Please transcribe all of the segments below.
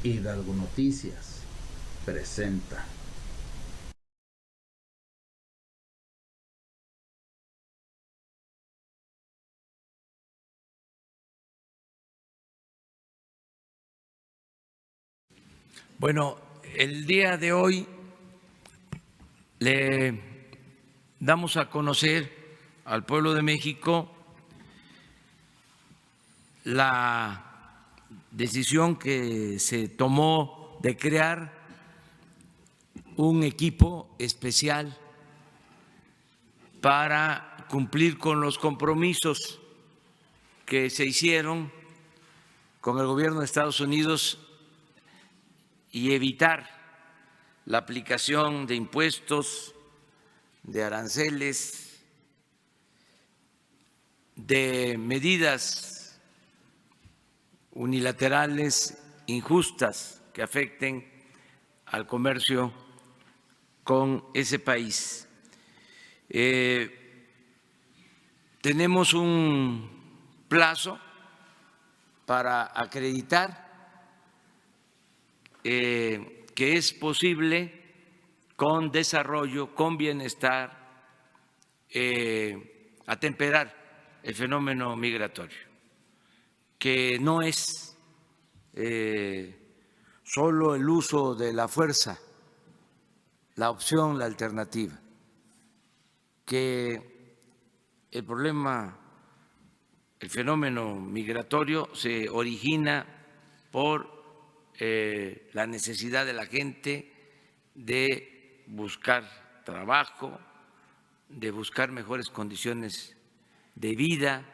Hidalgo Noticias presenta. Bueno, el día de hoy le damos a conocer al pueblo de México la decisión que se tomó de crear un equipo especial para cumplir con los compromisos que se hicieron con el gobierno de Estados Unidos y evitar la aplicación de impuestos, de aranceles, de medidas unilaterales injustas que afecten al comercio con ese país. Tenemos un plazo para acreditar que es posible con desarrollo, con bienestar, atemperar el fenómeno migratorio, que no es solo el uso de la fuerza la opción, la alternativa, que el problema, el fenómeno migratorio se origina por la necesidad de la gente de buscar trabajo, de buscar mejores condiciones de vida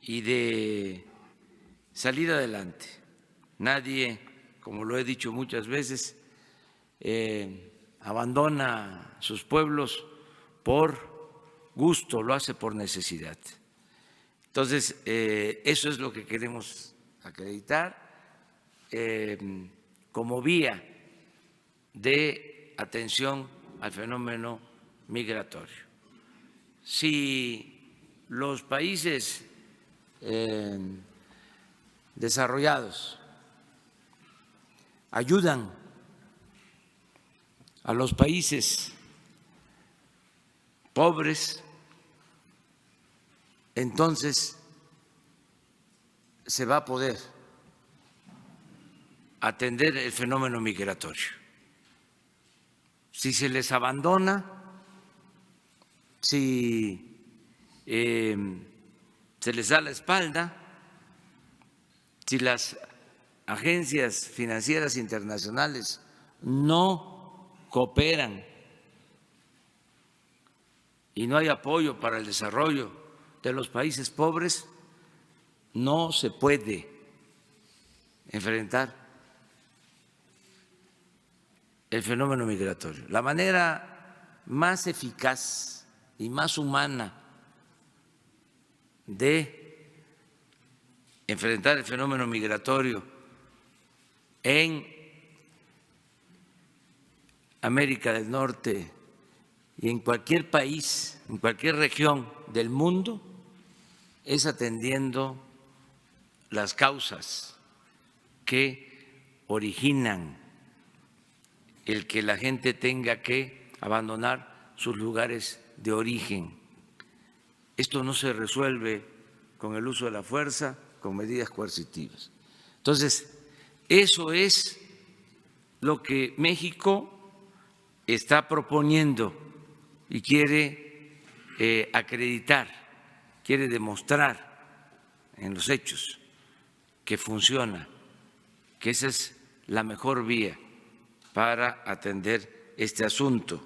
y de salir adelante. Nadie, como lo he dicho muchas veces, abandona sus pueblos por gusto, lo hace por necesidad. Entonces, eso es lo que queremos acreditar como vía de atención al fenómeno migratorio. Si los países desarrollados ayudan a los países pobres, entonces se va a poder atender el fenómeno migratorio. Si se les abandona, si se les da la espalda, si las agencias financieras internacionales no cooperan y no hay apoyo para el desarrollo de los países pobres, no se puede enfrentar el fenómeno migratorio. La manera más eficaz y más humana de enfrentar el fenómeno migratorio en América del Norte y en cualquier país, en cualquier región del mundo, es atendiendo las causas que originan el que la gente tenga que abandonar sus lugares de origen. Esto no se resuelve con el uso de la fuerza, con medidas coercitivas. Entonces, eso es lo que México está proponiendo y quiere acreditar, quiere demostrar en los hechos que funciona, que esa es la mejor vía para atender este asunto.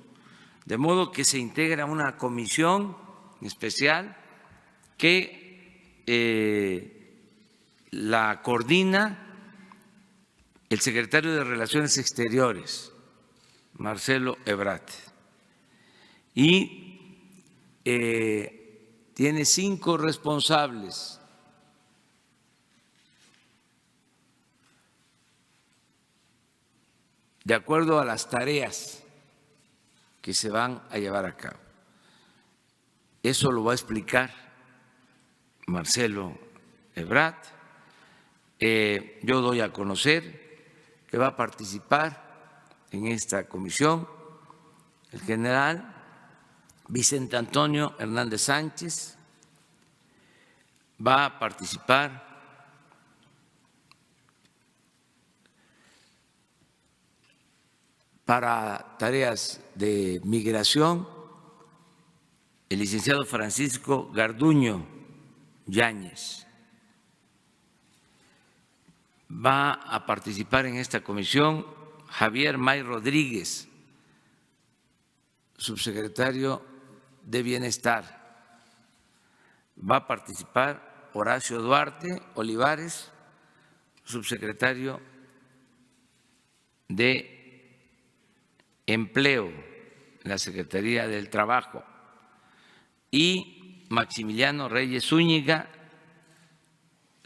De modo que se integra una comisión especial que la coordina el secretario de Relaciones Exteriores, Marcelo Ebrard, y tiene 5 responsables. De acuerdo a las tareas que se van a llevar a cabo. Eso lo va a explicar Marcelo Ebrard. Yo doy a conocer que va a participar en esta comisión: el general Vicente Antonio Hernández Sánchez, va a participar para tareas de migración el licenciado Francisco Garduño Yáñez. Va a participar en esta comisión Javier May Rodríguez, subsecretario de Bienestar. Va a participar Horacio Duarte Olivares, subsecretario de Empleo en la Secretaría del Trabajo, y Maximiliano Reyes Zúñiga,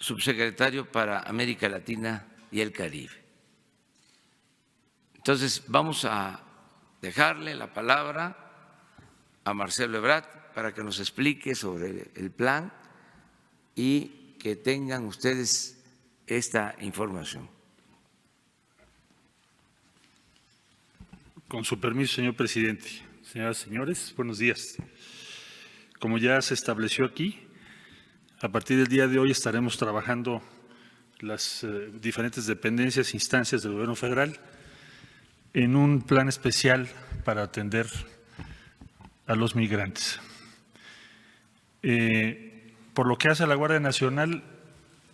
subsecretario para América Latina y el Caribe. Entonces, vamos a dejarle la palabra a Marcelo Ebrard para que nos explique sobre el plan y que tengan ustedes esta información. Con su permiso, señor presidente. Señoras y señores, buenos días. Como ya se estableció aquí, a partir del día de hoy estaremos trabajando las diferentes dependencias e instancias del Gobierno federal en un plan especial para atender a los migrantes. Por lo que hace a la Guardia Nacional,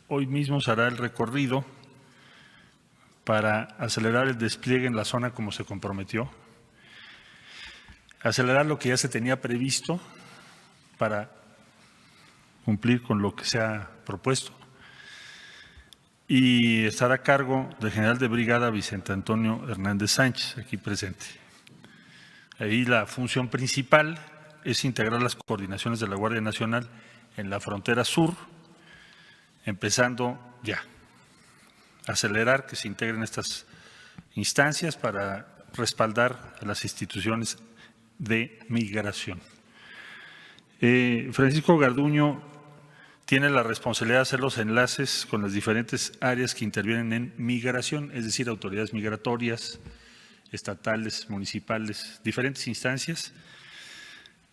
hoy mismo se hará el recorrido para acelerar el despliegue en la zona como se comprometió, acelerar lo que ya se tenía previsto para cumplir con lo que se ha propuesto, y estar a cargo del general de brigada Vicente Antonio Hernández Sánchez, aquí presente. Ahí la función principal es integrar las coordinaciones de la Guardia Nacional en la frontera sur, empezando ya, acelerar que se integren estas instancias para respaldar a las instituciones de migración. Francisco Garduño tiene la responsabilidad de hacer los enlaces con las diferentes áreas que intervienen en migración, es decir, autoridades migratorias, estatales, municipales, diferentes instancias,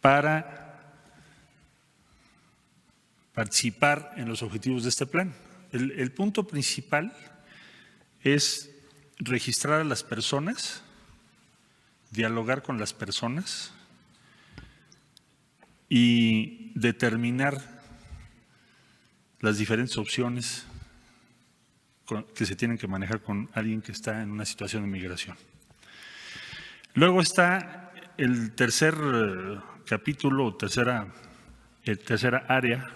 para participar en los objetivos de este plan. El punto principal es registrar a las personas, dialogar con las personas y determinar las diferentes opciones que se tienen que manejar con alguien que está en una situación de migración. Luego está el tercer capítulo, tercera área,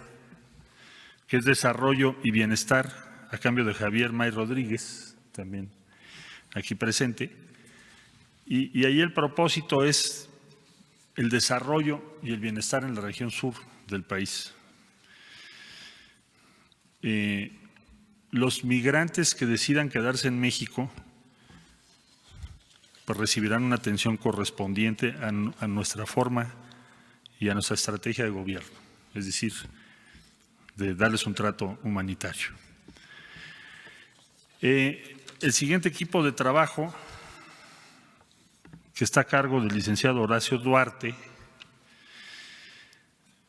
que es desarrollo y bienestar, a cambio de Javier May Rodríguez, también aquí presente. Y ahí el propósito es el desarrollo y el bienestar en la región sur del país. Los migrantes que decidan quedarse en México pues recibirán una atención correspondiente a nuestra forma y a nuestra estrategia de gobierno, es decir, de darles un trato humanitario. El siguiente equipo de trabajo, que está a cargo del licenciado Horacio Duarte,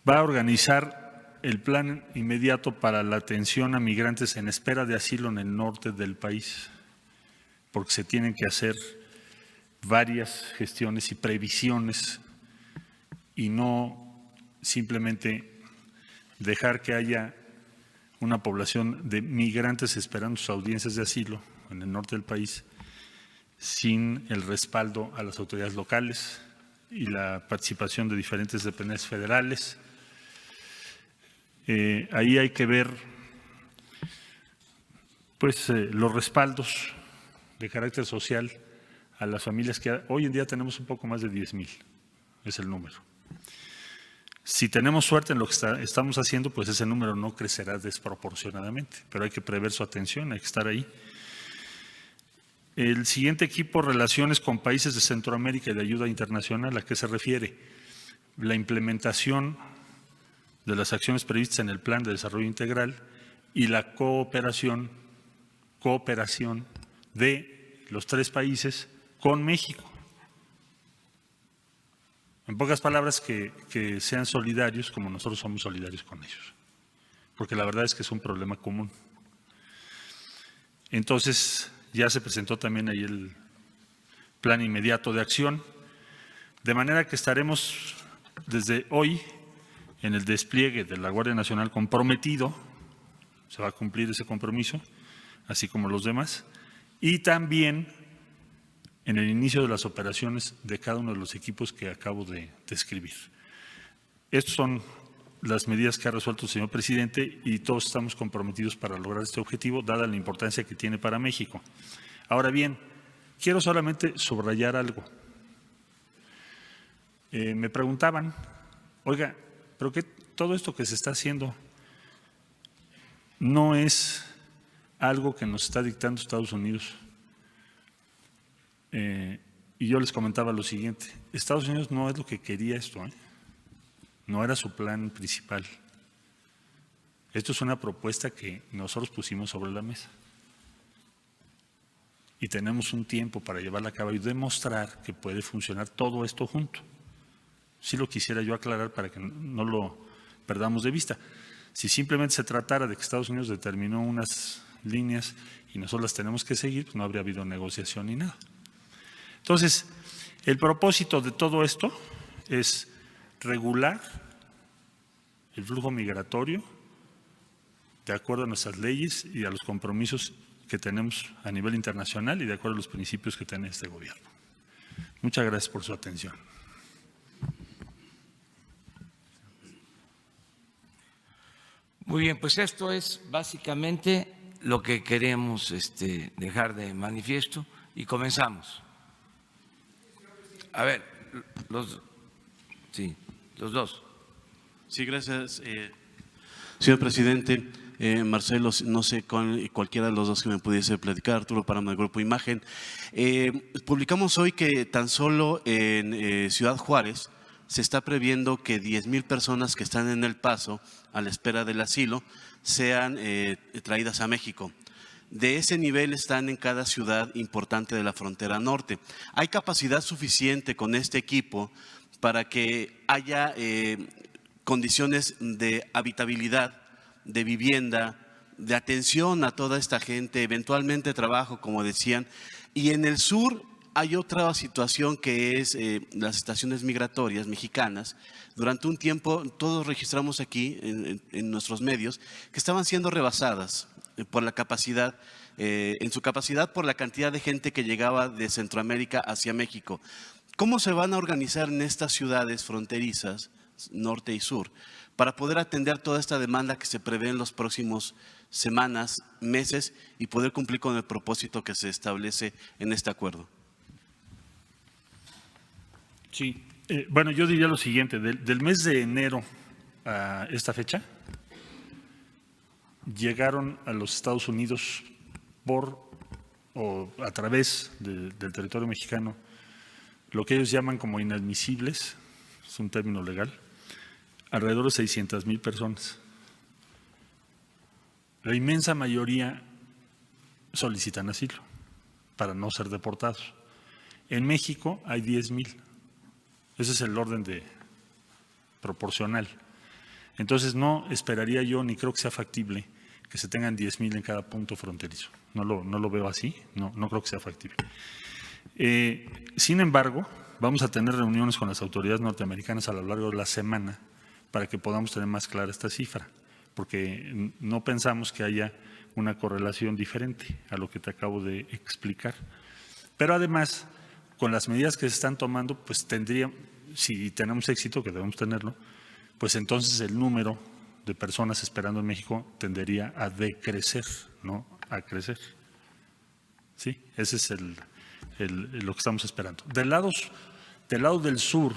va a organizar el plan inmediato para la atención a migrantes en espera de asilo en el norte del país, porque se tienen que hacer varias gestiones y previsiones y no simplemente dejar que haya una población de migrantes esperando sus audiencias de asilo en el norte del país sin el respaldo a las autoridades locales y la participación de diferentes dependencias federales. Ahí hay que ver pues los respaldos de carácter social a las familias que hoy en día tenemos un poco más de 10,000, es el número. Si tenemos suerte en lo que estamos haciendo, pues ese número no crecerá desproporcionadamente, pero hay que prever su atención, hay que estar ahí. El siguiente equipo, relaciones con países de Centroamérica y de ayuda internacional, ¿a qué se refiere? La implementación de las acciones previstas en el Plan de Desarrollo Integral y la cooperación de los 3 países con México. En pocas palabras, que sean solidarios como nosotros somos solidarios con ellos, porque la verdad es que es un problema común. Entonces, ya se presentó también ahí el plan inmediato de acción, de manera que estaremos desde hoy en el despliegue de la Guardia Nacional comprometido, se va a cumplir ese compromiso, así como los demás, y también en el inicio de las operaciones de cada uno de los equipos que acabo de describir. Estas son las medidas que ha resuelto el señor presidente y todos estamos comprometidos para lograr este objetivo, dada la importancia que tiene para México. Ahora bien, quiero solamente subrayar algo. Me preguntaban, oiga, ¿pero qué todo esto que se está haciendo no es algo que nos está dictando Estados Unidos? Y yo les comentaba lo siguiente, Estados Unidos no es lo que quería esto, no era su plan principal. Esto es una propuesta que nosotros pusimos sobre la mesa. Y tenemos un tiempo para llevarla a cabo y demostrar que puede funcionar todo esto junto. Sí lo quisiera yo aclarar para que no lo perdamos de vista. Si simplemente se tratara de que Estados Unidos determinó unas líneas y nosotros las tenemos que seguir, pues no habría habido negociación ni nada. Entonces, el propósito de todo esto es regular el flujo migratorio de acuerdo a nuestras leyes y a los compromisos que tenemos a nivel internacional y de acuerdo a los principios que tiene este gobierno. Muchas gracias por su atención. Muy bien, pues esto es básicamente lo que queremos dejar de manifiesto y comenzamos. A ver, los dos. Sí, gracias, señor presidente. Marcelo, no sé cualquiera de los dos que me pudiese platicar, Arturo Páramo del Grupo Imagen. Publicamos hoy que tan solo en Ciudad Juárez se está previendo que 10,000 personas que están en El Paso a la espera del asilo sean traídas a México. De ese nivel están en cada ciudad importante de la frontera norte. ¿Hay capacidad suficiente con este equipo para que haya condiciones de habitabilidad, de vivienda, de atención a toda esta gente, eventualmente trabajo, como decían? Y en el sur hay otra situación que es las estaciones migratorias mexicanas. Durante un tiempo todos registramos aquí en nuestros medios que estaban siendo rebasadas por la capacidad, en su capacidad por la cantidad de gente que llegaba de Centroamérica hacia México. ¿Cómo se van a organizar en estas ciudades fronterizas, norte y sur, para poder atender toda esta demanda que se prevé en los próximos semanas, meses y poder cumplir con el propósito que se establece en este acuerdo? Sí, bueno, yo diría lo siguiente, del mes de enero a esta fecha, llegaron a los Estados Unidos o a través del territorio mexicano lo que ellos llaman como inadmisibles, es un término legal, alrededor de 600,000 personas. La inmensa mayoría solicitan asilo para no ser deportados. En México hay 10,000. Ese es el orden proporcional. Entonces no esperaría yo, ni creo que sea factible, que se tengan 10,000 en cada punto fronterizo. No lo veo así, no creo que sea factible. Sin embargo, vamos a tener reuniones con las autoridades norteamericanas a lo largo de la semana para que podamos tener más clara esta cifra, porque no pensamos que haya una correlación diferente a lo que te acabo de explicar. Pero además, con las medidas que se están tomando, pues si tenemos éxito, que debemos tenerlo, pues entonces el número de personas esperando en México tendería a decrecer, no a crecer. ¿Sí? Ese es lo que estamos esperando. Del lado del sur,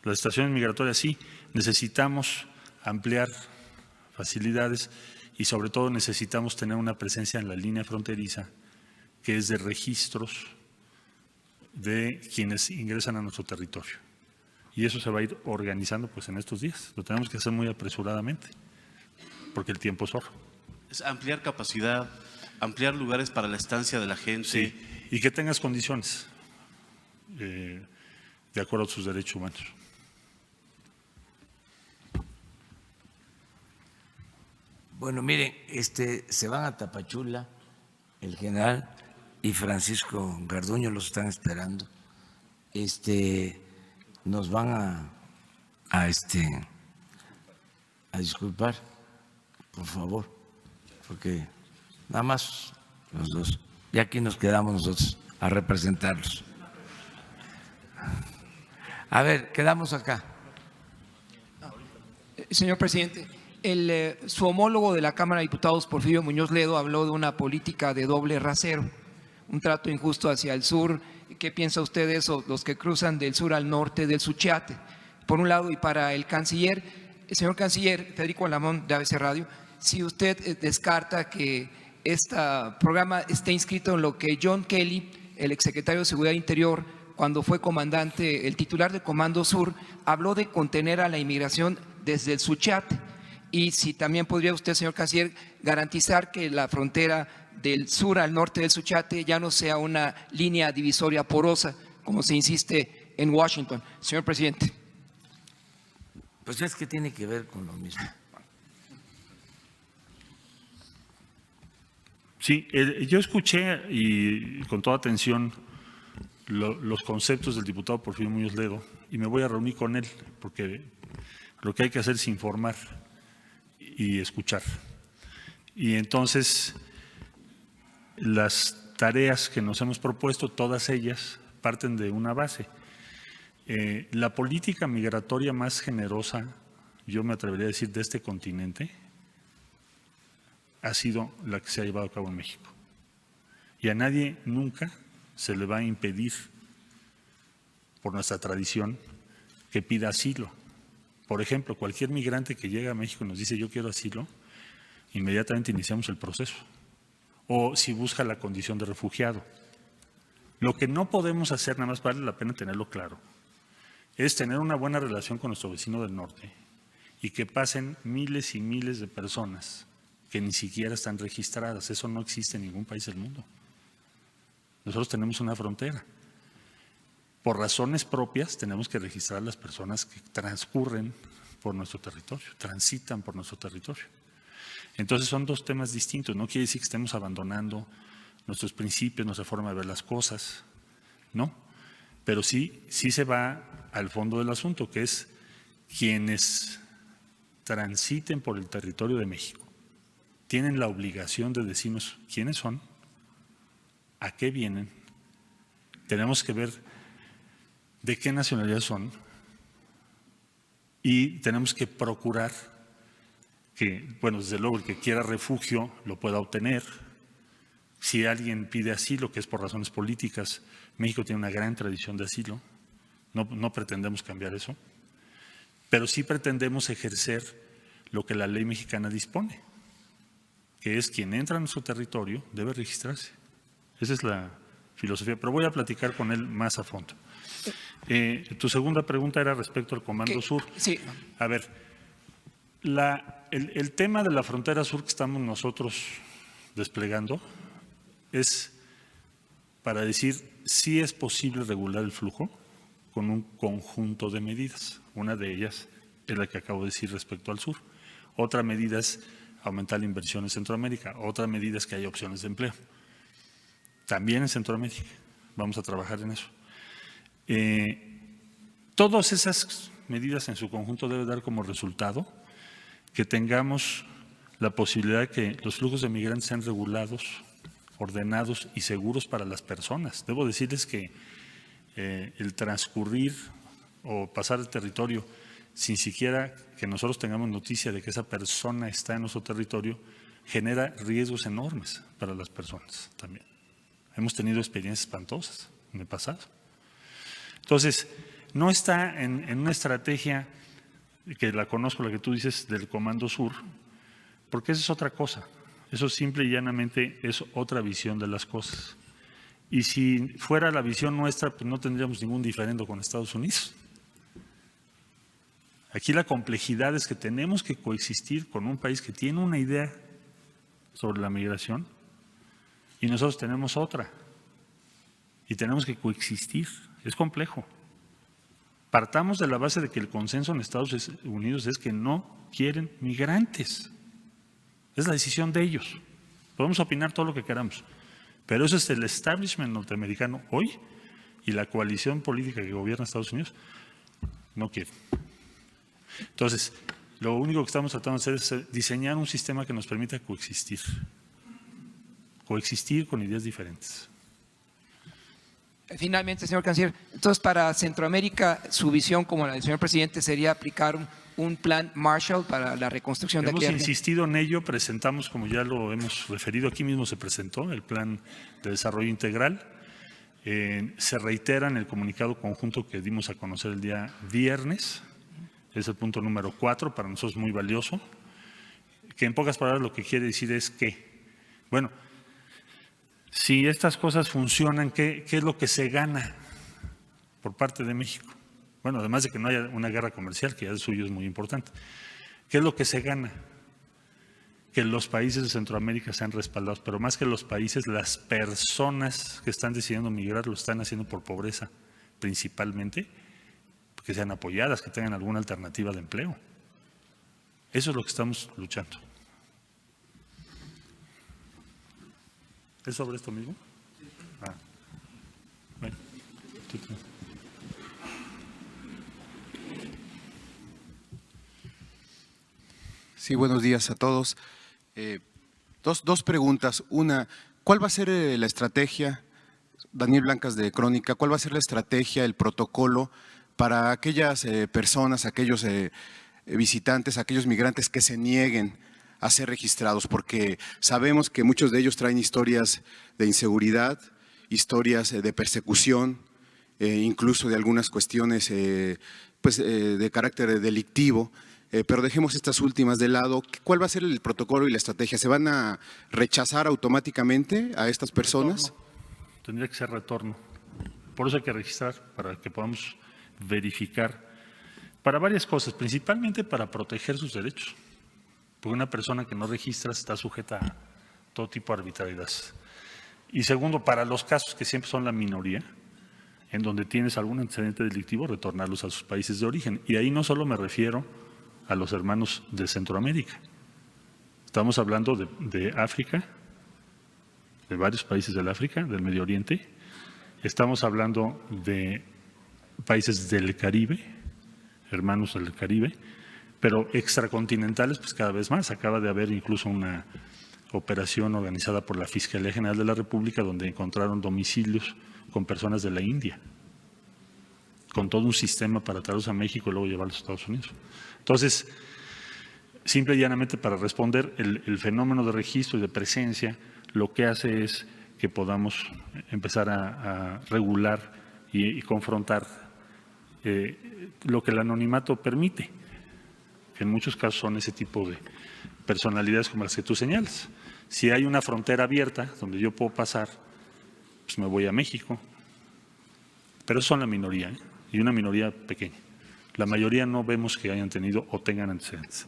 las estaciones migratorias, sí, necesitamos ampliar facilidades y sobre todo necesitamos tener una presencia en la línea fronteriza que es de registros de quienes ingresan a nuestro territorio. Y eso se va a ir organizando pues en estos días. Lo tenemos que hacer muy apresuradamente, porque el tiempo es oro. Es ampliar capacidad, ampliar lugares para la estancia de la gente. Sí, y que tengas condiciones de acuerdo a sus derechos humanos. Bueno, miren, se van a Tapachula, el general y Francisco Garduño los están esperando. Nos van a disculpar, por favor, porque nada más los dos. Y aquí nos quedamos nosotros a representarlos. A ver, quedamos acá. Señor presidente, su homólogo de la Cámara de Diputados, Porfirio Muñoz Ledo, habló de una política de doble rasero, un trato injusto hacia el sur. ¿Qué piensa usted de eso, los que cruzan del sur al norte del Suchiate? Por un lado, y para el canciller, señor canciller Federico Alamón de ABC Radio, si usted descarta que este programa esté inscrito en lo que John Kelly, el exsecretario de Seguridad Interior, cuando fue comandante, el titular del Comando Sur, habló de contener a la inmigración desde el Suchiate. Y si también podría usted, señor canciller, garantizar que la frontera del sur al norte del Suchiate ya no sea una línea divisoria porosa, como se insiste en Washington. Señor presidente. Pues es que tiene que ver con lo mismo. Sí, yo escuché y con toda atención los conceptos del diputado Porfirio Muñoz Ledo y me voy a reunir con él porque lo que hay que hacer es informar y escuchar. Y entonces las tareas que nos hemos propuesto, todas ellas parten de una base. La política migratoria más generosa, yo me atrevería a decir, de este continente, ha sido la que se ha llevado a cabo en México. Y a nadie nunca se le va a impedir, por nuestra tradición, que pida asilo. Por ejemplo, cualquier migrante que llega a México y nos dice yo quiero asilo, inmediatamente iniciamos el proceso. O si busca la condición de refugiado. Lo que no podemos hacer, nada más vale la pena tenerlo claro, es tener una buena relación con nuestro vecino del norte y que pasen miles y miles de personas que ni siquiera están registradas. Eso no existe en ningún país del mundo. Nosotros tenemos una frontera. Por razones propias tenemos que registrar a las personas que transcurren por nuestro territorio, transitan por nuestro territorio. Entonces son dos temas distintos. No quiere decir que estemos abandonando nuestros principios, nuestra forma de ver las cosas, ¿no? Pero sí se va al fondo del asunto, que es quienes transiten por el territorio de México tienen la obligación de decirnos quiénes son, a qué vienen, tenemos que ver de qué nacionalidad son y tenemos que procurar que, bueno, desde luego el que quiera refugio lo pueda obtener. Si alguien pide asilo, que es por razones políticas, México tiene una gran tradición de asilo, no pretendemos cambiar eso, pero sí pretendemos ejercer lo que la ley mexicana dispone, que es quien entra a nuestro territorio debe registrarse. Esa es la filosofía, pero voy a platicar con él más a fondo. Tu segunda pregunta era respecto al Comando Sur. Sí. A ver, el tema de la frontera sur que estamos nosotros desplegando es para decir si es posible regular el flujo con un conjunto de medidas. Una de ellas es la que acabo de decir respecto al sur. Otra medida es aumentar la inversión en Centroamérica. Otra medida es que haya opciones de empleo. También en Centroamérica. Vamos a trabajar en eso. Todas esas medidas en su conjunto deben dar como resultado que tengamos la posibilidad de que los flujos de migrantes sean regulados, ordenados y seguros para las personas. Debo decirles que el transcurrir o pasar el territorio sin siquiera que nosotros tengamos noticia de que esa persona está en nuestro territorio genera riesgos enormes para las personas también. Hemos tenido experiencias espantosas en el pasado. Entonces, no está en una estrategia que la conozco, la que tú dices del Comando Sur, porque eso es otra cosa. Eso simple y llanamente es otra visión de las cosas. Y si fuera la visión nuestra, pues no tendríamos ningún diferendo con Estados Unidos. Aquí la complejidad es que tenemos que coexistir con un país que tiene una idea sobre la migración y nosotros tenemos otra. Y tenemos que coexistir. Es complejo. Partamos de la base de que el consenso en Estados Unidos es que no quieren migrantes. Es la decisión de ellos. Podemos opinar todo lo que queramos, pero eso es el establishment norteamericano hoy y la coalición política que gobierna Estados Unidos no quiere. Entonces, lo único que estamos tratando de hacer es diseñar un sistema que nos permita coexistir con ideas diferentes. Finalmente, señor canciller, entonces para Centroamérica su visión como la del señor presidente sería aplicar un plan Marshall para la reconstrucción de Hemos aquella. insistido en ello, presentamos, como ya lo hemos referido, aquí mismo se presentó el plan de desarrollo integral. Se reitera en el comunicado conjunto que dimos a conocer el día viernes, es el punto número 4, para nosotros muy valioso, que en pocas palabras lo que quiere decir es que, bueno, si estas cosas funcionan, ¿qué es lo que se gana por parte de México? Bueno, además de que no haya una guerra comercial, que ya es suyo es muy importante. ¿Qué es lo que se gana? Que los países de Centroamérica sean respaldados, pero más que los países, las personas que están decidiendo migrar lo están haciendo por pobreza, principalmente, que sean apoyadas, que tengan alguna alternativa de empleo. Eso es lo que estamos luchando. ¿Es sobre esto mismo? Bueno, Sí, buenos días a todos. Dos preguntas. Una, ¿cuál va a ser la estrategia, Daniel Blancas de Crónica, cuál va a ser la estrategia, el protocolo para aquellas personas, aquellos visitantes, aquellos migrantes que se nieguen a ser registrados? Porque sabemos que muchos de ellos traen historias de inseguridad, historias de persecución, incluso de algunas cuestiones de carácter delictivo. Pero dejemos estas últimas de lado. ¿Cuál va a ser el protocolo y la estrategia? ¿Se van a rechazar automáticamente a estas personas? Retorno. Tendría que ser retorno. Por eso hay que registrar, para que podamos verificar, para varias cosas, principalmente para proteger sus derechos. Porque una persona que no registra está sujeta a todo tipo de arbitrariedades. Y segundo, para los casos que siempre son la minoría, en donde tienes algún antecedente delictivo, retornarlos a sus países de origen. Y ahí no solo me refiero a los hermanos de Centroamérica. Estamos hablando de África, de varios países del África, del Medio Oriente. Estamos hablando de países del Caribe, hermanos del Caribe, pero extracontinentales, pues cada vez más. Acaba de haber incluso una operación organizada por la Fiscalía General de la República donde encontraron domicilios con personas de la India, con todo un sistema para traerlos a México y luego llevarlos a Estados Unidos. Entonces, simple y llanamente para responder, el fenómeno de registro y de presencia lo que hace es que podamos empezar a regular y confrontar lo que el anonimato permite, que en muchos casos son ese tipo de personalidades como las que tú señalas. Si hay una frontera abierta donde yo puedo pasar, pues me voy a México, pero son la minoría, y una minoría pequeña. La mayoría no vemos que hayan tenido o tengan antecedentes.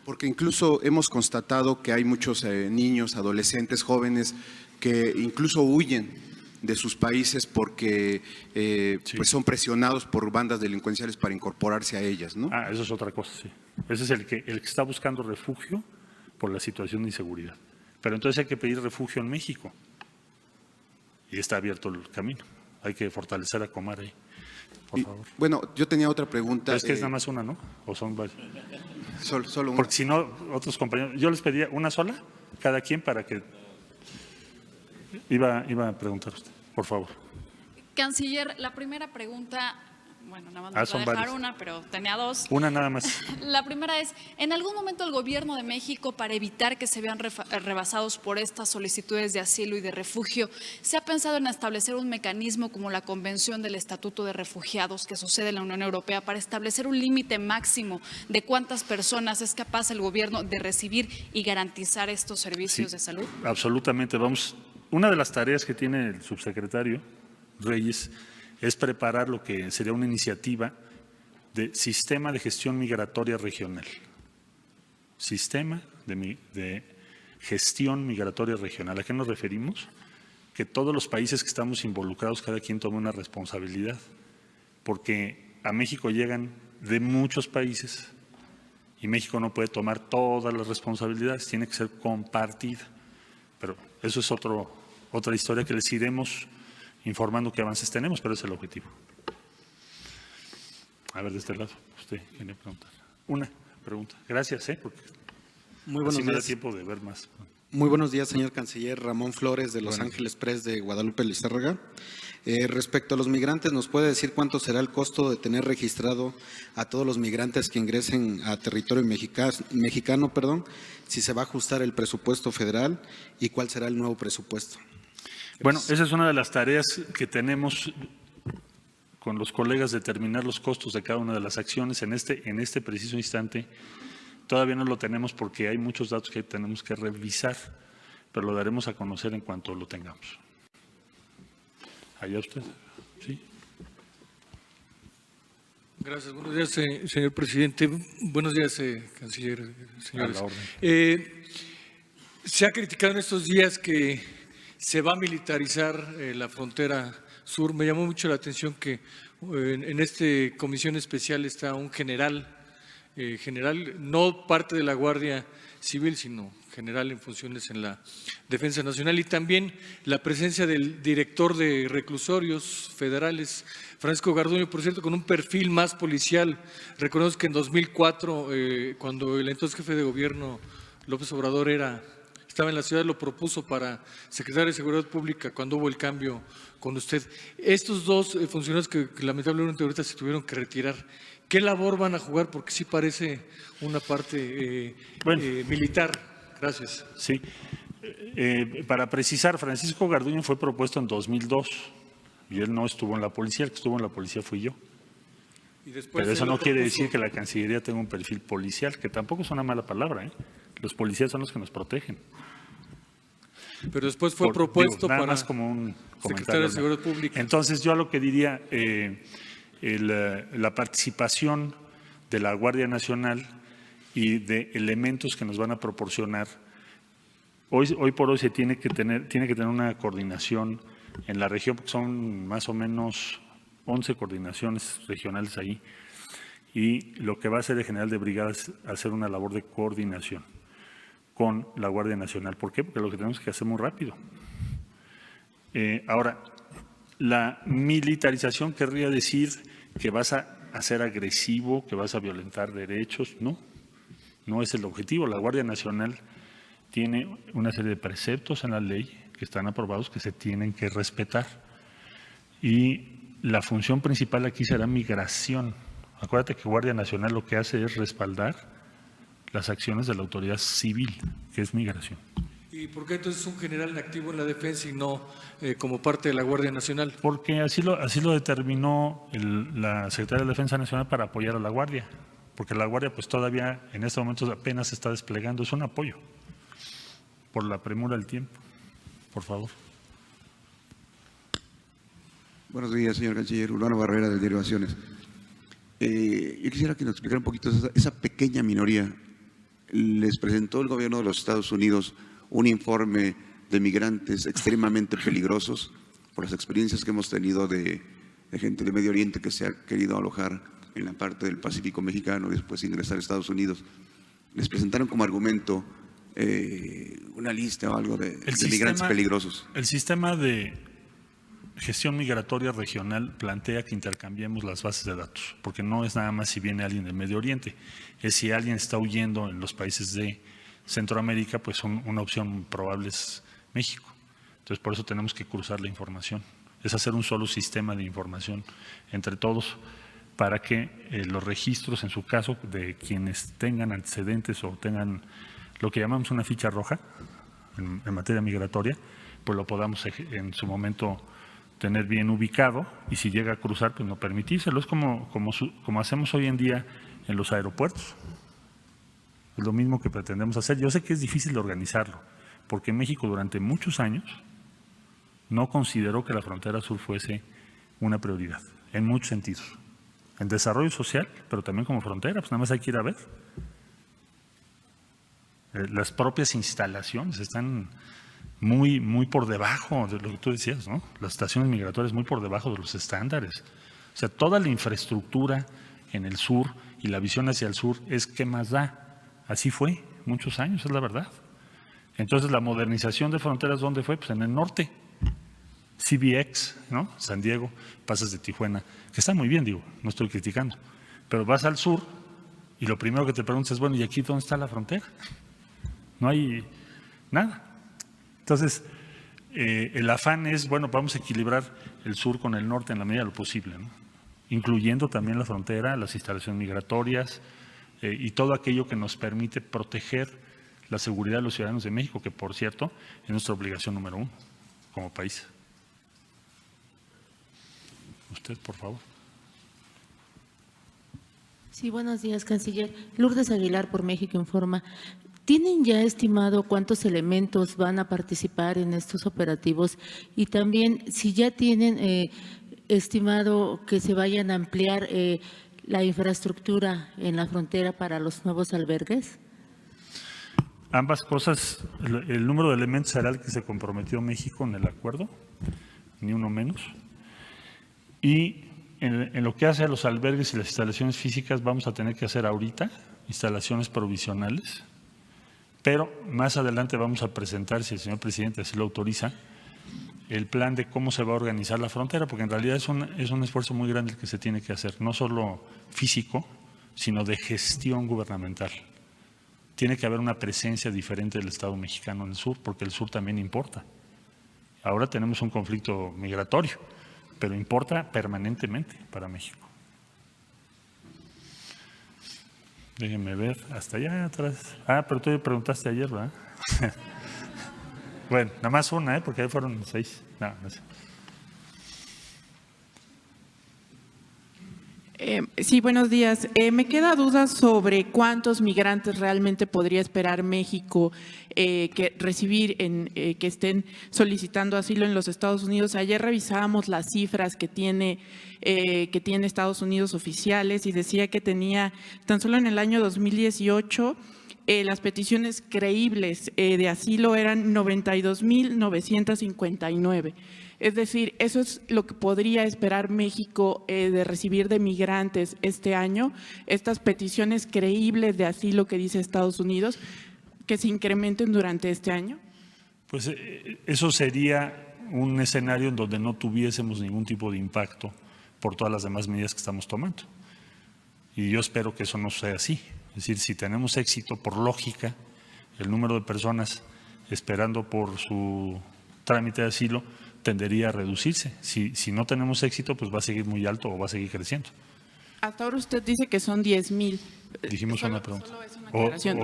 Porque incluso hemos constatado que hay muchos niños, adolescentes, jóvenes que incluso huyen de sus países porque Sí. pues son presionados por bandas delincuenciales para incorporarse a ellas, ¿no? Eso es otra cosa, sí. Ese es el que está buscando refugio por la situación de inseguridad. Pero entonces hay que pedir refugio en México. Y está abierto el camino. Hay que fortalecer a Comar ahí. Por favor. Bueno, yo tenía otra pregunta. Es que es nada más una, ¿no? ¿O son varias? Solo una. Porque si no, otros compañeros… Yo les pedía una sola, cada quien, para que… Iba a preguntar usted, por favor. Canciller, la primera pregunta, bueno, nada más me son voy a dejar varias. una, pero tenía dos. Una nada más. La primera es, ¿en algún momento el gobierno de México, para evitar que se vean rebasados por estas solicitudes de asilo y de refugio, se ha pensado en establecer un mecanismo como la Convención del Estatuto de Refugiados que sucede en la Unión Europea para establecer un límite máximo de cuántas personas es capaz el gobierno de recibir y garantizar estos servicios Sí, de salud? Absolutamente. Una de las tareas que tiene el subsecretario Reyes es preparar lo que sería una iniciativa de sistema de gestión migratoria regional. Sistema de gestión migratoria regional. ¿A qué nos referimos? Que todos los países que estamos involucrados, cada quien tome una responsabilidad, porque a México llegan de muchos países y México no puede tomar todas las responsabilidades, tiene que ser compartida. Pero eso es otra historia que les iremos informando qué avances tenemos, pero ese es el objetivo. A ver, de este lado, usted quiere preguntar. Una pregunta. Gracias, porque muy buenos así me da días. tiempo de ver más. Muy buenos días, señor canciller. Ramón Flores, de Los Ángeles Press de Guadalupe Lizárraga. Respecto a los migrantes, ¿nos puede decir cuánto será el costo de tener registrado a todos los migrantes que ingresen a territorio mexicano, si se va a ajustar el presupuesto federal y cuál será el nuevo presupuesto? Bueno, esa es una de las tareas que tenemos con los colegas, determinar los costos de cada una de las acciones. En este preciso instante todavía no lo tenemos porque hay muchos datos que tenemos que revisar, pero lo daremos a conocer en cuanto lo tengamos. Allá usted. Sí. Gracias. Buenos días, señor presidente. Buenos días, canciller, señores. A la orden. Se ha criticado en estos días que se va a militarizar la frontera sur. Me llamó mucho la atención que en esta comisión especial está un general, no parte de la Guardia Civil, sino general en funciones en la Defensa Nacional, y también la presencia del director de reclusorios federales, Francisco Garduño, por cierto, con un perfil más policial. Reconozco que en 2004, cuando el entonces jefe de gobierno López Obrador estaba en la ciudad, lo propuso para secretario de Seguridad Pública cuando hubo el cambio con usted. Estos dos funcionarios que lamentablemente ahorita se tuvieron que retirar, ¿qué labor van a jugar? Porque sí parece una parte militar. Gracias. Sí. Para precisar, Francisco Garduño fue propuesto en 2002 y él no estuvo en la policía, el que estuvo en la policía fui yo. Pero eso no quiere decir que la Cancillería tenga un perfil policial, que tampoco es una mala palabra, ¿eh? Los policías son los que nos protegen. Pero después fue propuesto nada para más como un secretario de Seguridad Pública. Entonces yo a lo que diría, la participación de la Guardia Nacional y de elementos que nos van a proporcionar, hoy por hoy se tiene que tener una coordinación en la región, porque son más o menos 11 coordinaciones regionales ahí, y lo que va a hacer el general de brigada es hacer una labor de coordinación con la Guardia Nacional. ¿Por qué? Porque lo que tenemos que hacer muy rápido. Ahora, la militarización querría decir que vas a ser agresivo, que vas a violentar derechos. No es el objetivo. La Guardia Nacional tiene una serie de preceptos en la ley que están aprobados que se tienen que respetar. Y la función principal aquí será migración. Acuérdate que Guardia Nacional lo que hace es respaldar las acciones de la autoridad civil, que es migración. ¿Y por qué entonces un general activo en la defensa y no como parte de la Guardia Nacional? Porque así lo determinó la Secretaría de Defensa Nacional para apoyar a la Guardia, porque la Guardia pues todavía en este momento apenas se está desplegando, es un apoyo por la premura del tiempo. Por favor. Buenos días, señor canciller. Urbano Barrera, del diario Naciones. Yo quisiera que nos explicara un poquito esa pequeña minoría. Les presentó el gobierno de los Estados Unidos un informe de migrantes extremadamente peligrosos por las experiencias que hemos tenido de gente de Medio Oriente que se ha querido alojar en la parte del Pacífico mexicano y después ingresar a Estados Unidos. Les presentaron como argumento una lista o algo de migrantes peligrosos. El sistema de gestión migratoria regional plantea que intercambiemos las bases de datos, porque no es nada más si viene alguien del Medio Oriente, es si alguien está huyendo en los países de Centroamérica, pues una opción probable es México. Entonces por eso tenemos que cruzar la información, es hacer un solo sistema de información entre todos para que los registros, en su caso, de quienes tengan antecedentes o tengan lo que llamamos una ficha roja en materia migratoria, pues lo podamos en su momento tener bien ubicado y si llega a cruzar, pues no permitírselo. Es como hacemos hoy en día en los aeropuertos. Es lo mismo que pretendemos hacer. Yo sé que es difícil de organizarlo, porque México durante muchos años no consideró que la frontera sur fuese una prioridad, en muchos sentidos. En desarrollo social, pero también como frontera, pues nada más hay que ir a ver. Las propias instalaciones están muy por debajo de lo que tú decías, ¿no? Las estaciones migratorias muy por debajo de los estándares. O sea, toda la infraestructura en el sur y la visión hacia el sur es ¿qué más da? Así fue muchos años, es la verdad. Entonces, la modernización de fronteras, ¿dónde fue? Pues en el norte. CBX, ¿no? San Diego, pasas de Tijuana, que está muy bien, digo, no estoy criticando, pero vas al sur y lo primero que te preguntas es, bueno, ¿y aquí dónde está la frontera? No hay nada. Entonces, el afán es, bueno, vamos a equilibrar el sur con el norte en la medida de lo posible, ¿no? Incluyendo también la frontera, las instalaciones migratorias y todo aquello que nos permite proteger la seguridad de los ciudadanos de México, que por cierto es nuestra obligación número 1 como país. Usted, por favor. Sí, buenos días, canciller. Lourdes Aguilar, por México Informa. ¿Tienen ya estimado cuántos elementos van a participar en estos operativos? Y también, si ya tienen estimado que se vayan a ampliar la infraestructura en la frontera para los nuevos albergues. Ambas cosas, el número de elementos será el que se comprometió México en el acuerdo, ni uno menos. Y en lo que hace a los albergues y las instalaciones físicas vamos a tener que hacer ahorita instalaciones provisionales, pero más adelante vamos a presentar, si el señor presidente así lo autoriza, el plan de cómo se va a organizar la frontera, porque en realidad es un esfuerzo muy grande el que se tiene que hacer, no solo físico, sino de gestión gubernamental. Tiene que haber una presencia diferente del Estado mexicano en el sur, porque el sur también importa. Ahora tenemos un conflicto migratorio, pero importa permanentemente para México. Déjenme ver, hasta allá atrás. Ah, pero tú me preguntaste ayer, ¿verdad? Bueno, nada más una, porque ahí fueron 6. No sé. Sí, buenos días. Me queda duda sobre cuántos migrantes realmente podría esperar México que recibir que estén solicitando asilo en los Estados Unidos. Ayer revisábamos las cifras que tiene Estados Unidos oficiales y decía que tenía tan solo en el año 2018 las peticiones creíbles de asilo eran 92,959. Es decir, eso es lo que podría esperar México de recibir de migrantes este año, estas peticiones creíbles de asilo que dice Estados Unidos, que se incrementen durante este año. Pues eso sería un escenario en donde no tuviésemos ningún tipo de impacto por todas las demás medidas que estamos tomando. Y yo espero que eso no sea así. Es decir, si tenemos éxito, por lógica, el número de personas esperando por su trámite de asilo tendería a reducirse. Si no tenemos éxito, pues va a seguir muy alto o va a seguir creciendo. Hasta ahora usted dice que son 10,000. Dijimos una pregunta. Solo es una aclaración.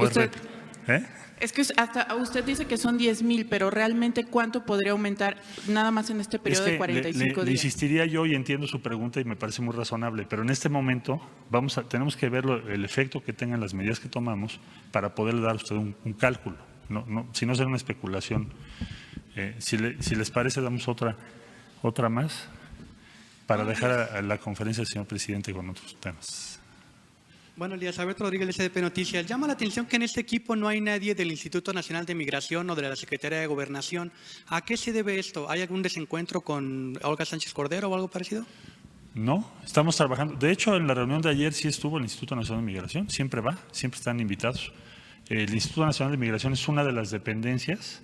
¿Eh? Es que hasta usted dice que son 10,000, pero realmente ¿cuánto podría aumentar nada más en este periodo de 45 días? Le insistiría yo y entiendo su pregunta y me parece muy razonable, pero en este momento tenemos que ver el efecto que tengan las medidas que tomamos para poderle dar a usted un cálculo. Si no será una especulación. Si les parece, damos otra más para dejar a la conferencia del señor presidente con otros temas. Buenos días, Alberto Rodríguez, de SDP Noticias. Llama la atención que en este equipo no hay nadie del Instituto Nacional de Migración o de la Secretaría de Gobernación. ¿A qué se debe esto? ¿Hay algún desencuentro con Olga Sánchez Cordero o algo parecido? No, estamos trabajando. De hecho, en la reunión de ayer sí estuvo el Instituto Nacional de Migración, siempre va, siempre están invitados. El Instituto Nacional de Migración es una de las dependencias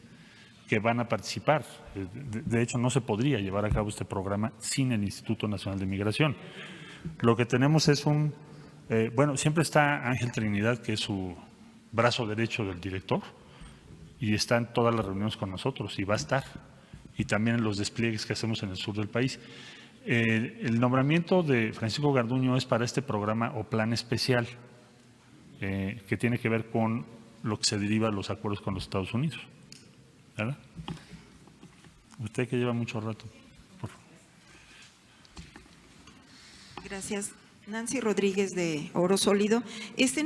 que van a participar. De hecho, no se podría llevar a cabo este programa sin el Instituto Nacional de Migración. Lo que tenemos es bueno, siempre está Ángel Trinidad, que es su brazo derecho del director, y está en todas las reuniones con nosotros, y va a estar, y también en los despliegues que hacemos en el sur del país. El nombramiento de Francisco Garduño es para este programa o plan especial, que tiene que ver con lo que se deriva de los acuerdos con los Estados Unidos. ¿Verdad? Usted que lleva mucho rato, por favor. Gracias. Nancy Rodríguez de Oro Sólido.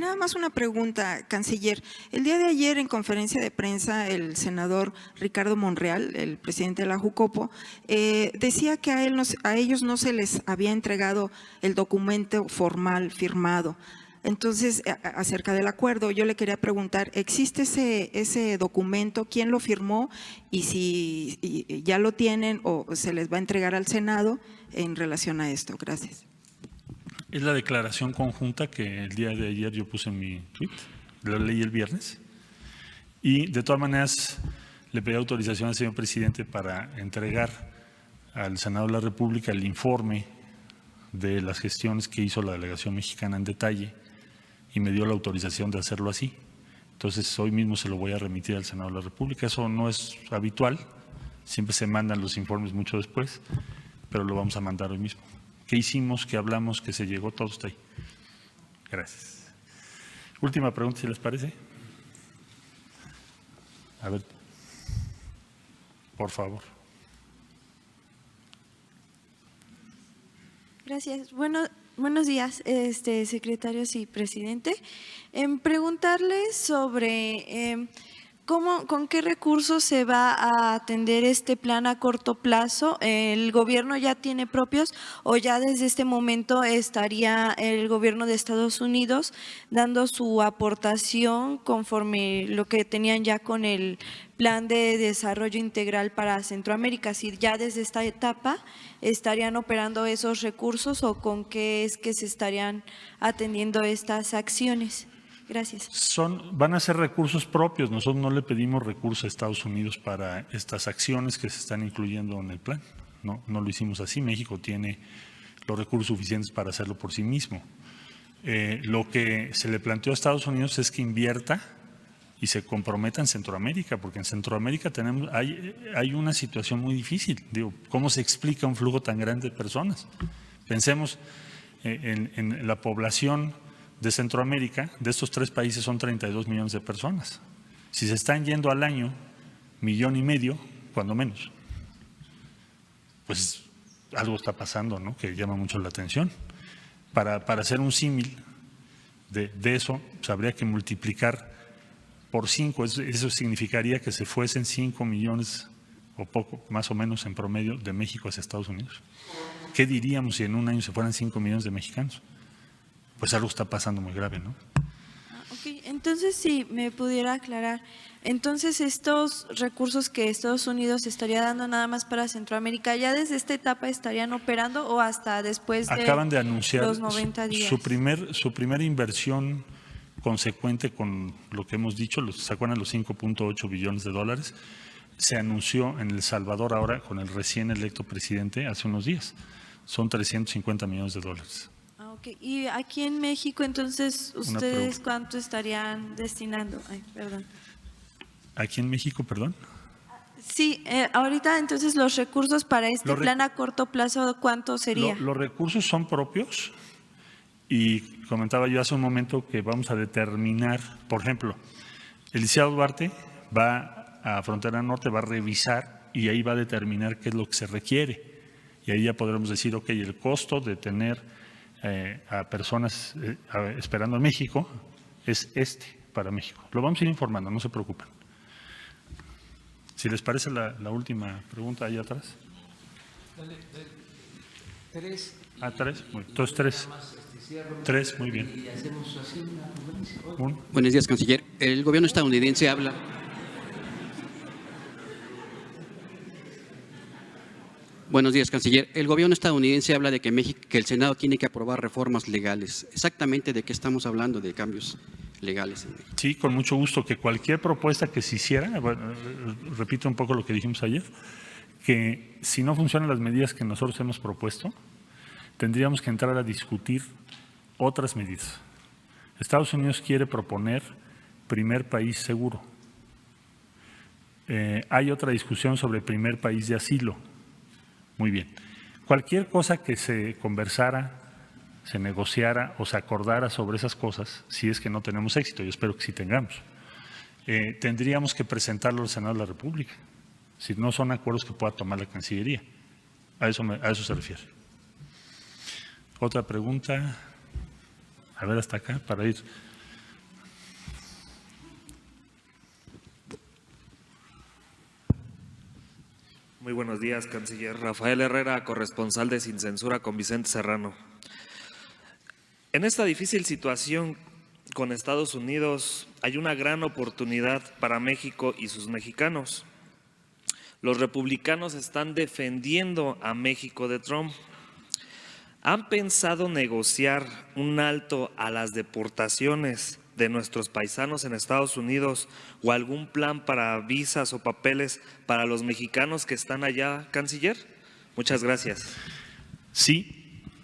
Nada más una pregunta, canciller. El día de ayer en conferencia de prensa el senador Ricardo Monreal, el presidente de la Jucopo, decía que a ellos no se les había entregado el documento formal firmado. Entonces, acerca del acuerdo, yo le quería preguntar, ¿existe ese documento? ¿Quién lo firmó? Y si ya lo tienen o se les va a entregar al Senado en relación a esto. Gracias. Es la declaración conjunta que el día de ayer yo puse en mi tweet, la leí el viernes. Y de todas maneras le pedí autorización al señor presidente para entregar al Senado de la República el informe de las gestiones que hizo la delegación mexicana en detalle y me dio la autorización de hacerlo así. Entonces hoy mismo se lo voy a remitir al Senado de la República. Eso no es habitual, siempre se mandan los informes mucho después, pero lo vamos a mandar hoy mismo. ¿Qué hicimos? ¿Qué hablamos? ¿Qué se llegó? Todo está ahí. Gracias. Última pregunta, si les parece. A ver, por favor. Gracias. Buenos días, secretarios y presidente. Preguntarles sobre con qué recursos se va a atender este plan a corto plazo. ¿El gobierno ya tiene propios o ya desde este momento estaría el gobierno de Estados Unidos dando su aportación conforme lo que tenían ya con el plan de desarrollo integral para Centroamérica? Si ya desde esta etapa estarían operando esos recursos o con qué es que se estarían atendiendo estas acciones. Gracias. Van a ser recursos propios. Nosotros no le pedimos recursos a Estados Unidos para estas acciones que se están incluyendo en el plan. No lo hicimos así. México tiene los recursos suficientes para hacerlo por sí mismo. Lo que se le planteó a Estados Unidos es que invierta y se comprometa en Centroamérica, porque en Centroamérica hay una situación muy difícil. Digo, ¿cómo se explica un flujo tan grande de personas? Pensemos en la población de Centroamérica. De estos 3 países son 32 millones de personas. Si se están yendo al año 1,5 millones, cuando menos, pues algo está pasando, ¿no?, que llama mucho la atención. Para hacer un símil de eso, pues habría que multiplicar por 5, eso significaría que se fuesen 5 millones o poco, más o menos en promedio, de México hacia Estados Unidos. ¿Qué diríamos si en un año se fueran 5 millones de mexicanos? Pues algo está pasando muy grave, ¿no? Ok, entonces si me pudiera aclarar, entonces estos recursos que Estados Unidos estaría dando nada más para Centroamérica, ¿ya desde esta etapa estarían operando o hasta después de acaban de anunciar los 90 días? Su primera inversión consecuente con lo que hemos dicho, ¿se acuerdan los 5.8 billones de dólares? Se anunció en El Salvador ahora con el recién electo presidente hace unos días. Son 350 millones de dólares. Okay. Y aquí en México, entonces, ¿ustedes cuánto estarían destinando? Ay, perdón. ¿Aquí en México, perdón? Sí, ahorita entonces los recursos para este plan a corto plazo, ¿cuánto sería? Los recursos son propios y comentaba yo hace un momento que vamos a determinar, por ejemplo, el licenciado Duarte va a Frontera Norte, va a revisar y ahí va a determinar qué es lo que se requiere. Y ahí ya podremos decir, ok, el costo de tener a personas esperando en México es para México. Lo vamos a ir informando, no se preocupen. Si les parece la última pregunta ahí atrás. Dale. 3. 3. Entonces 3. 3, muy bien. Buenos días, canciller. El gobierno estadounidense habla. Buenos días, canciller. El gobierno estadounidense habla de que el Senado tiene que aprobar reformas legales. ¿Exactamente de qué estamos hablando, de cambios legales en México? Sí, con mucho gusto. Que cualquier propuesta que se hiciera, bueno, repito un poco lo que dijimos ayer, que si no funcionan las medidas que nosotros hemos propuesto, tendríamos que entrar a discutir otras medidas. Estados Unidos quiere proponer primer país seguro. Hay otra discusión sobre primer país de asilo. Muy bien. Cualquier cosa que se conversara, se negociara o se acordara sobre esas cosas, si es que no tenemos éxito, yo espero que sí tengamos, tendríamos que presentarlo al Senado de la República. Si no son acuerdos que pueda tomar la Cancillería. A eso se refiere. Otra pregunta. A ver, hasta acá, para ir. Muy buenos días, canciller. Rafael Herrera, corresponsal de Sin Censura con Vicente Serrano. En esta difícil situación con Estados Unidos hay una gran oportunidad para México y sus mexicanos. Los republicanos están defendiendo a México de Trump. ¿Han pensado negociar un alto a las deportaciones de nuestros paisanos en Estados Unidos o algún plan para visas o papeles para los mexicanos que están allá, canciller? Muchas gracias. Sí,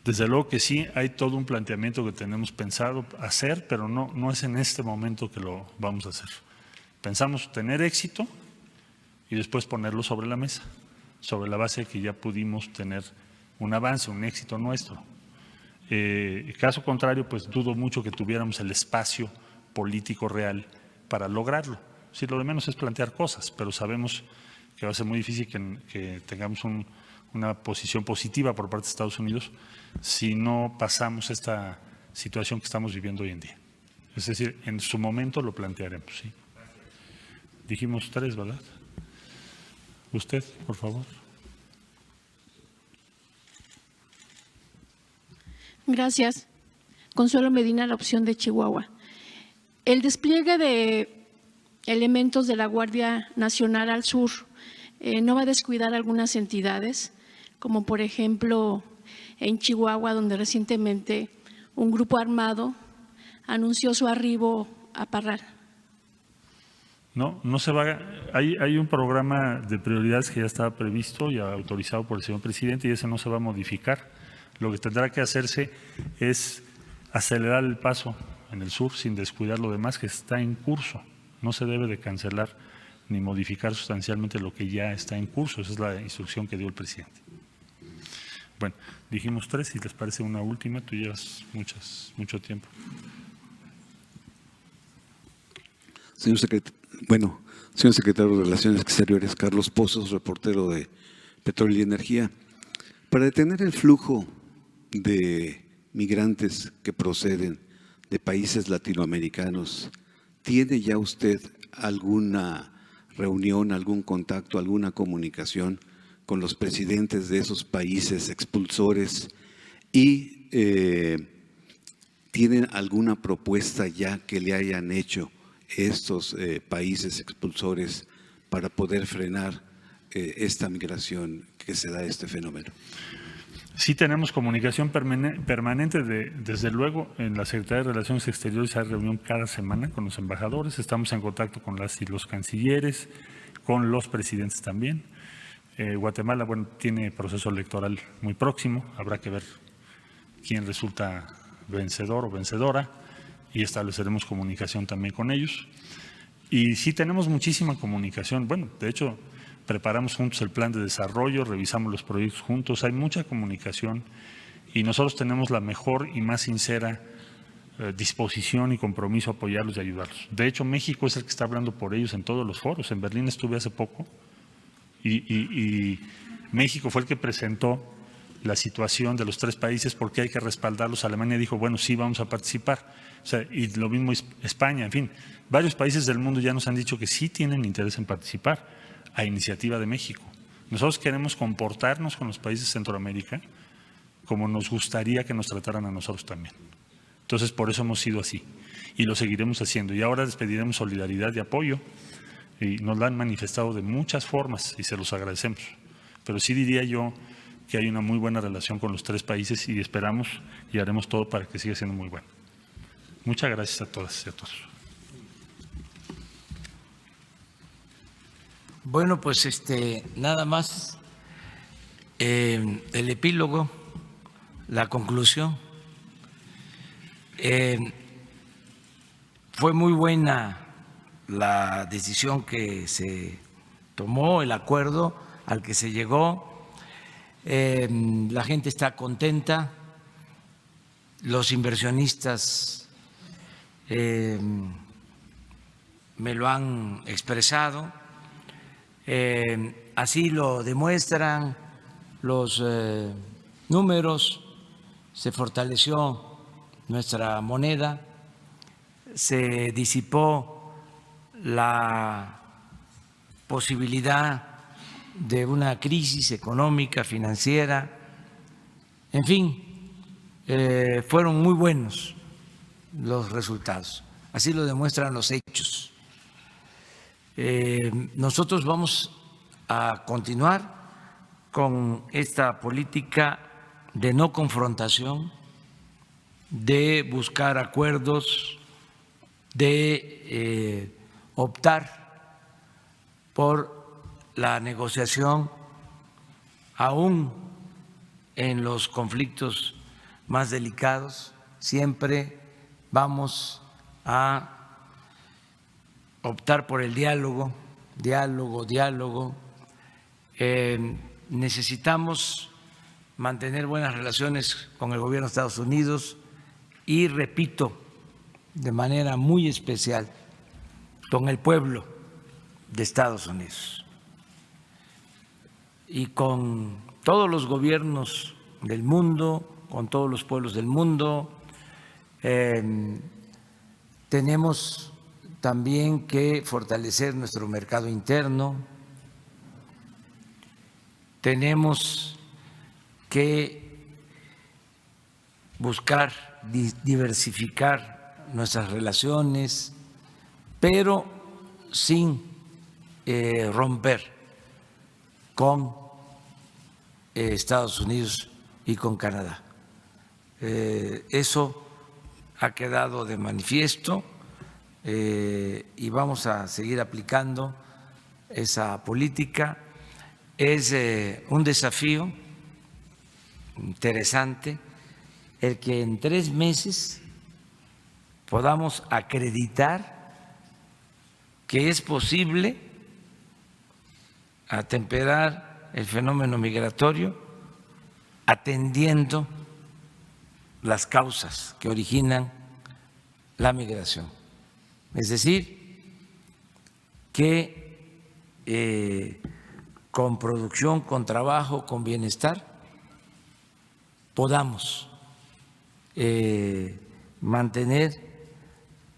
desde luego que sí, hay todo un planteamiento que tenemos pensado hacer, pero no es en este momento que lo vamos a hacer. Pensamos tener éxito y después ponerlo sobre la mesa, sobre la base de que ya pudimos tener un avance, un éxito nuestro. Caso contrario, pues dudo mucho que tuviéramos el espacio político real para lograrlo. Sí, lo de menos es plantear cosas, pero sabemos que va a ser muy difícil que tengamos una posición positiva por parte de Estados Unidos si no pasamos esta situación que estamos viviendo hoy en día. Es decir, en su momento lo plantearemos. ¿Sí? Dijimos 3, ¿verdad? Usted, por favor. Gracias. Consuelo Medina, la opción de Chihuahua. El despliegue de elementos de la Guardia Nacional al sur no va a descuidar algunas entidades, como por ejemplo en Chihuahua, donde recientemente un grupo armado anunció su arribo a Parral. No se va. Hay un programa de prioridades que ya estaba previsto y autorizado por el señor presidente y ese no se va a modificar. Lo que tendrá que hacerse es acelerar el paso en el sur sin descuidar lo demás que está en curso. No se debe de cancelar ni modificar sustancialmente lo que ya está en curso. Esa es la instrucción que dio el presidente. Bueno, dijimos 3, si les parece una última, tú llevas mucho tiempo. Señor secretario de Relaciones Exteriores, Carlos Pozos, reportero de Petróleo y Energía. Para detener el flujo de migrantes que proceden de países latinoamericanos, ¿tiene ya usted alguna reunión, algún contacto, alguna comunicación con los presidentes de esos países expulsores y tienen alguna propuesta ya que le hayan hecho estos países expulsores para poder frenar esta migración que se da este fenómeno? Sí tenemos comunicación permanente, desde luego en la Secretaría de Relaciones Exteriores hay reunión cada semana con los embajadores, estamos en contacto con las y los cancilleres, con los presidentes también. Guatemala, bueno, tiene proceso electoral muy próximo, habrá que ver quién resulta vencedor o vencedora y estableceremos comunicación también con ellos. Y sí tenemos muchísima comunicación, bueno, de hecho preparamos juntos el plan de desarrollo, revisamos los proyectos juntos, hay mucha comunicación y nosotros tenemos la mejor y más sincera disposición y compromiso a apoyarlos y ayudarlos. De hecho, México es el que está hablando por ellos en todos los foros. En Berlín estuve hace poco y México fue el que presentó la situación de los 3 países porque hay que respaldarlos. Alemania dijo, bueno, sí, vamos a participar. O sea, y lo mismo España, en fin, varios países del mundo ya nos han dicho que sí tienen interés en participar a iniciativa de México. Nosotros queremos comportarnos con los países de Centroamérica como nos gustaría que nos trataran a nosotros también. Entonces, por eso hemos sido así y lo seguiremos haciendo. Y ahora les pediremos solidaridad y apoyo y nos lo han manifestado de muchas formas y se los agradecemos. Pero sí diría yo que hay una muy buena relación con los 3 países y esperamos y haremos todo para que siga siendo muy bueno. Muchas gracias a todas y a todos. Bueno, pues nada más el epílogo, la conclusión. Fue muy buena la decisión que se tomó, el acuerdo al que se llegó. La gente está contenta, los inversionistas me lo han expresado. Así lo demuestran los números, se fortaleció nuestra moneda, se disipó la posibilidad de una crisis económica, financiera, en fin, fueron muy buenos los resultados, así lo demuestran los hechos. Nosotros vamos a continuar con esta política de no confrontación, de buscar acuerdos, de optar por la negociación, aún en los conflictos más delicados. Siempre vamos a optar por el diálogo. Necesitamos mantener buenas relaciones con el gobierno de Estados Unidos y, repito, de manera muy especial con el pueblo de Estados Unidos y con todos los gobiernos del mundo, con todos los pueblos del mundo. Tenemos también que fortalecer nuestro mercado interno, tenemos que buscar diversificar nuestras relaciones, pero sin romper con Estados Unidos y con Canadá. Eso ha quedado de manifiesto y vamos a seguir aplicando esa política. Es un desafío interesante el que en 3 meses podamos acreditar que es posible atemperar el fenómeno migratorio atendiendo las causas que originan la migración. Es decir, que con producción, con trabajo, con bienestar, podamos mantener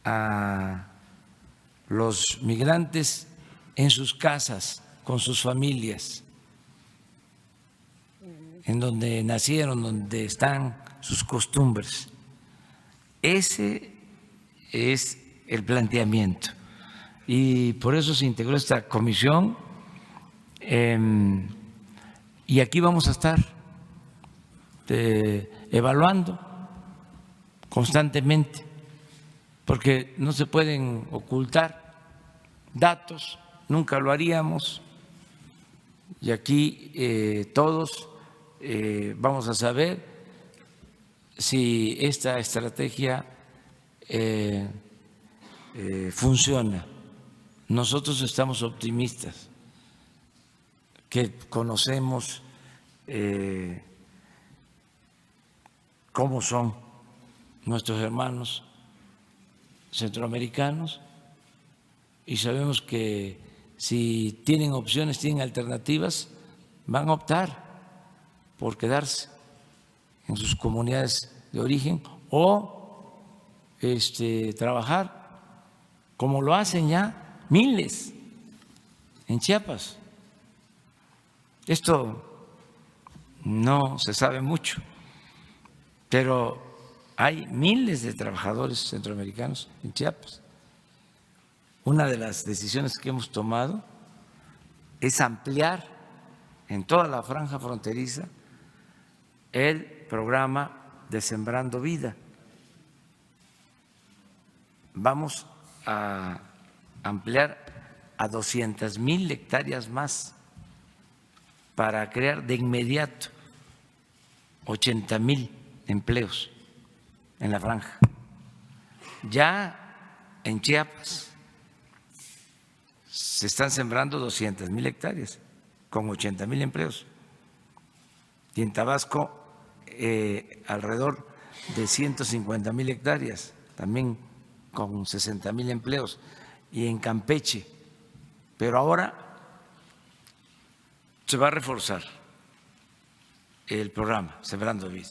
a los migrantes en sus casas, con sus familias, en donde nacieron, donde están sus costumbres. Ese es el planteamiento y por eso se integró esta comisión y aquí vamos a estar evaluando constantemente, porque no se pueden ocultar datos, nunca lo haríamos, y aquí todos vamos a saber si esta estrategia funciona. Nosotros estamos optimistas, que conocemos cómo son nuestros hermanos centroamericanos y sabemos que si tienen opciones, tienen alternativas, van a optar por quedarse en sus comunidades de origen o trabajar como lo hacen ya miles en Chiapas. Esto no se sabe mucho, pero hay miles de trabajadores centroamericanos en Chiapas. Una de las decisiones que hemos tomado es ampliar en toda la franja fronteriza el programa de Sembrando Vida. Vamos a ampliar a 200,000 hectáreas más para crear de inmediato 80,000 empleos en la franja. Ya en Chiapas se están sembrando 200,000 hectáreas con 80,000 empleos y en Tabasco alrededor de 150,000 hectáreas también con 60,000 empleos y en Campeche, pero ahora se va a reforzar el programa Sembrando Vida.